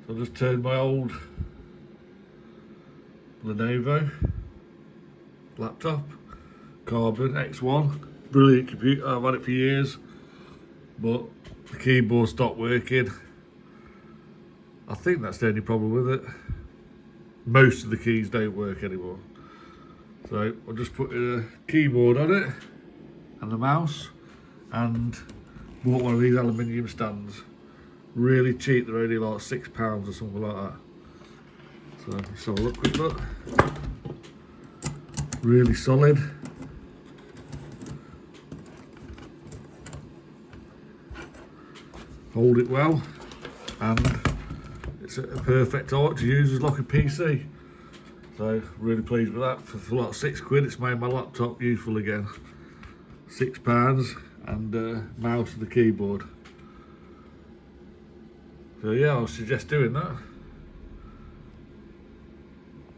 So I just turned my old Lenovo laptop, Carbon X1, brilliant computer, I've had it for years, but the keyboard stopped working. I think that's the only problem with it. Most of the keys don't work anymore. So I'll just put a keyboard on it and the mouse, and bought one of these aluminium stands. Really cheap, they're only like £6 or something like that. So let's have a look, quick look. Really solid. Hold it well, and it's a perfect height to use as like a PC. So really pleased with that. For like £6, it's made my laptop useful again. £6 and mouse and the keyboard. So yeah, I would suggest doing that.